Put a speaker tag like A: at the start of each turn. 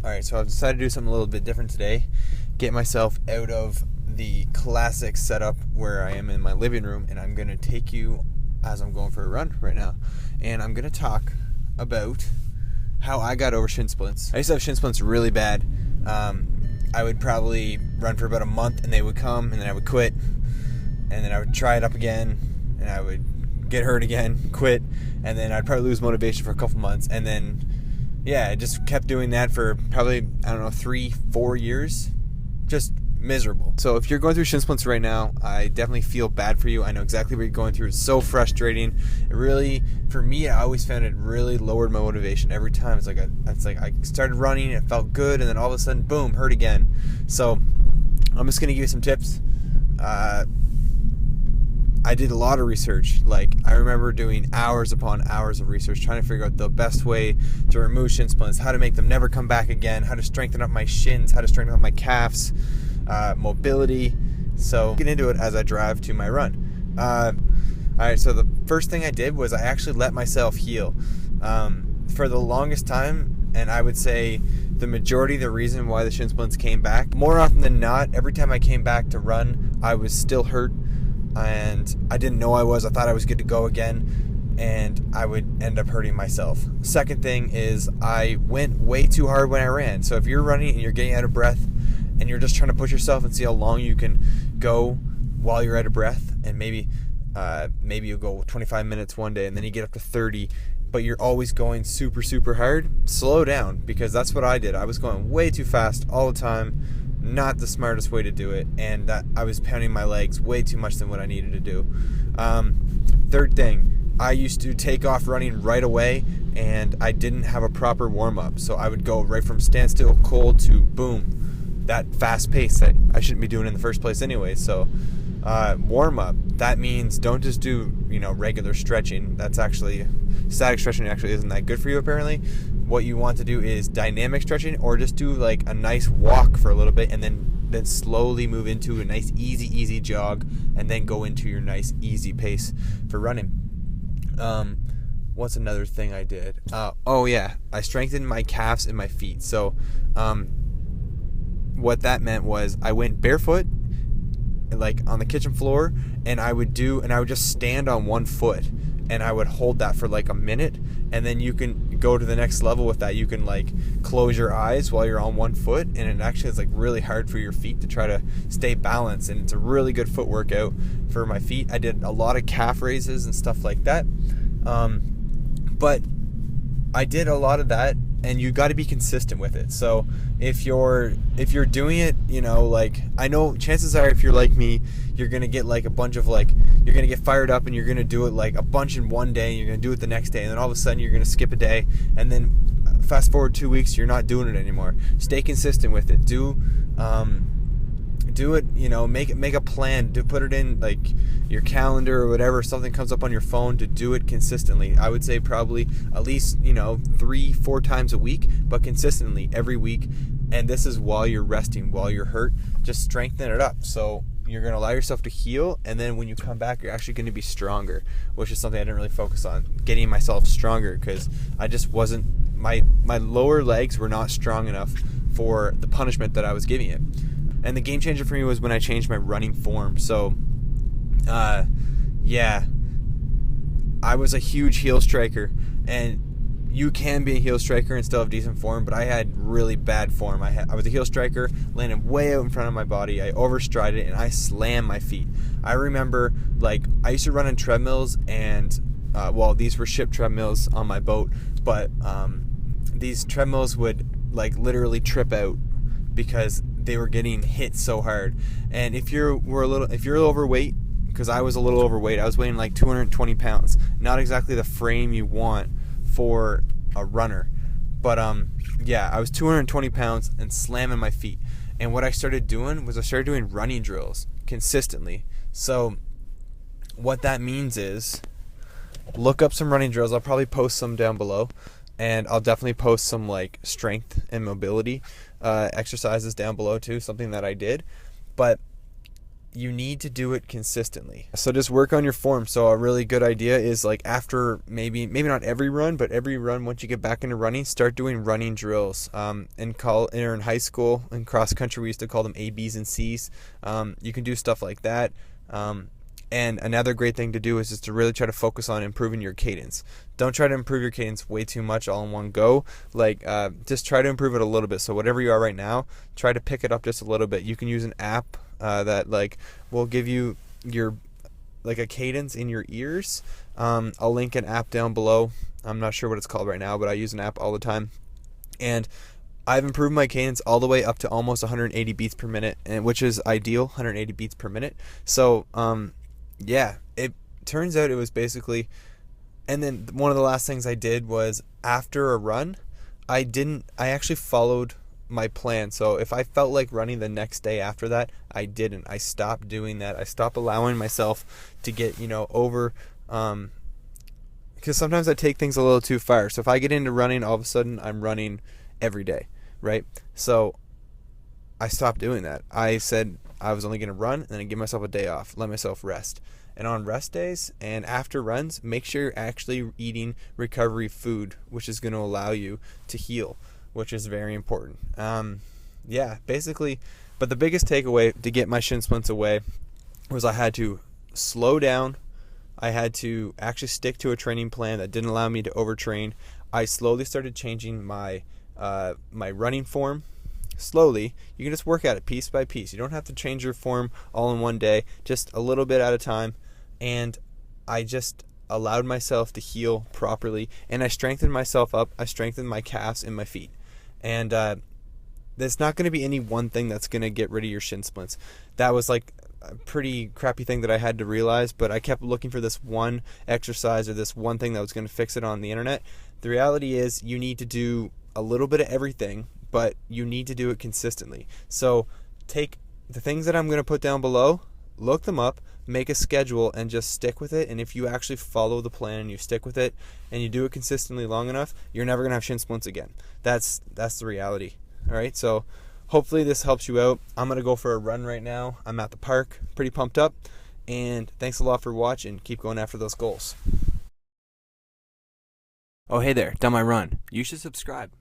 A: Alright, so I've decided to do something a little bit different today. Get myself out of the classic setup where I am in my living room, and I'm going to take you as I'm going for a run right now. And I'm going to talk about how I got over shin splints. I used to have shin splints really bad. I would probably run for about a month and they would come, and then I would quit, and then I would try it up again, and I would get hurt again, quit, and then I'd probably lose motivation for a couple months, and then I just kept doing that for probably, 3-4 years. Just miserable. So if you're going through shin splints right now, I definitely feel bad for you. I know exactly what you're going through. It's so frustrating. It really, for me, I always found it really lowered my motivation every time. It's like I started running, it felt good, and then all of a sudden, boom, hurt again. So I'm just going to give you some tips. I did a lot of research. I remember doing hours upon hours of research trying to figure out the best way to remove shin splints, how to make them never come back again, how to strengthen up my shins, how to strengthen up my calves, mobility. So get into it as I drive to my run. Alright, so the first thing I did was I actually let myself heal. For the longest time, and I would say the majority of the reason why the shin splints came back, more often than not, every time I came back to run, I was still hurt. And I didn't know I thought I was good to go again, and I would end up hurting myself. Second thing is I went way too hard when I ran. So if you're running and you're getting out of breath and you're just trying to push yourself and see how long you can go while you're out of breath, and maybe you'll go 25 minutes one day and then you get up to 30, but you're always going super, super hard, slow down, because that's what I did. I was going way too fast all the time. Not the smartest way to do it, and that I was pounding my legs way too much than what I needed to do. Third thing, I used to take off running right away, and I didn't have a proper warm-up, so I would go right from standstill cold to boom, that fast pace that I shouldn't be doing in the first place anyway. So warm-up, that means don't just do regular stretching. That's actually, static stretching actually isn't that good for you apparently. What you want to do is dynamic stretching, or just do a nice walk for a little bit, and then slowly move into a nice easy jog, and then go into your nice easy pace for running. What's another thing I did? I strengthened my calves and my feet. So what that meant was I went barefoot on the kitchen floor, and I would just stand on one foot, and I would hold that for a minute, and then you can go to the next level with that. You can close your eyes while you're on one foot, and it actually is really hard for your feet to try to stay balanced, and it's a really good foot workout for my feet. I did a lot of calf raises and stuff like that, but I did a lot of that, and you got to be consistent with it. So if you're doing it, I know chances are, if you're like me, you're gonna get a bunch of you're gonna get fired up, and you're gonna do it a bunch in one day, and you're gonna do it the next day, and then all of a sudden you're gonna skip a day, and then fast forward 2 weeks, you're not doing it anymore. Stay consistent with it. Do it, make a plan, to put it in your calendar or whatever. If something comes up on your phone, to do it consistently. I would say probably at least 3-4 times a week, but consistently every week. And this is while you're resting, while you're hurt. Just strengthen it up, so you're going to allow yourself to heal, and then when you come back, you're actually going to be stronger, which is something I didn't really focus on, getting myself stronger, because I just wasn't, my lower legs were not strong enough for the punishment that I was giving it. And the game changer for me was when I changed my running form. So I was a huge heel striker, and you can be a heel striker and still have decent form, but I had really bad form. I was a heel striker, landed way out in front of my body. I overstrided it, and I slammed my feet. I remember, I used to run on treadmills, and these were ship treadmills on my boat, but these treadmills would literally trip out because they were getting hit so hard. And if you're overweight, because I was a little overweight, I was weighing 220 pounds. Not exactly the frame you want for a runner, but I was 220 pounds and slamming my feet. And what I started doing was I started doing running drills consistently. So what that means is, look up some running drills. I'll probably post some down below, and I'll definitely post some strength and mobility exercises down below too, something that I did. But you need to do it consistently. So just work on your form. So a really good idea is like after maybe not every run, but every run once you get back into running, start doing running drills. In high school in cross country we used to call them A, B's, and C's. You can do stuff like that. And another great thing to do is just to really try to focus on improving your cadence. Don't try to improve your cadence way too much all in one go. Just try to improve it a little bit. So whatever you are right now, try to pick it up just a little bit. You can use an app that will give you your a cadence in your ears. I'll link an app down below. I'm not sure what it's called right now, but I use an app all the time. And I've improved my cadence all the way up to almost 180 beats per minute, which is ideal, 180 beats per minute. So, yeah, it turns out it was basically, and then one of the last things I did was after a run, I actually followed my plan. So if I felt like running the next day after that, I didn't. I stopped doing that. I stopped allowing myself to get, over, because sometimes I take things a little too far. So if I get into running, all of a sudden I'm running every day, right? So I stopped doing that. I said I was only going to run and then give myself a day off, let myself rest. And on rest days and after runs, make sure you're actually eating recovery food, which is going to allow you to heal, which is very important. Basically, but the biggest takeaway to get my shin splints away was I had to slow down. I had to actually stick to a training plan that didn't allow me to overtrain. I slowly started changing my running form. Slowly, you can just work at it piece by piece. You don't have to change your form all in one day, just a little bit at a time. And I just allowed myself to heal properly, and I strengthened myself up. I strengthened my calves and my feet. And there's not going to be any one thing that's going to get rid of your shin splints. That was a pretty crappy thing that I had to realize, but I kept looking for this one exercise or this one thing that was going to fix it on the internet. The reality is you need to do a little bit of everything, but you need to do it consistently. So take the things that I'm going to put down below, look them up, make a schedule, and just stick with it. And if you actually follow the plan and you stick with it and you do it consistently long enough, you're never going to have shin splints again. That's the reality. All right, so hopefully this helps you out. I'm going to go for a run right now. I'm at the park, pretty pumped up, and thanks a lot for watching. Keep going after those goals. Oh, hey there, done my run. You should subscribe.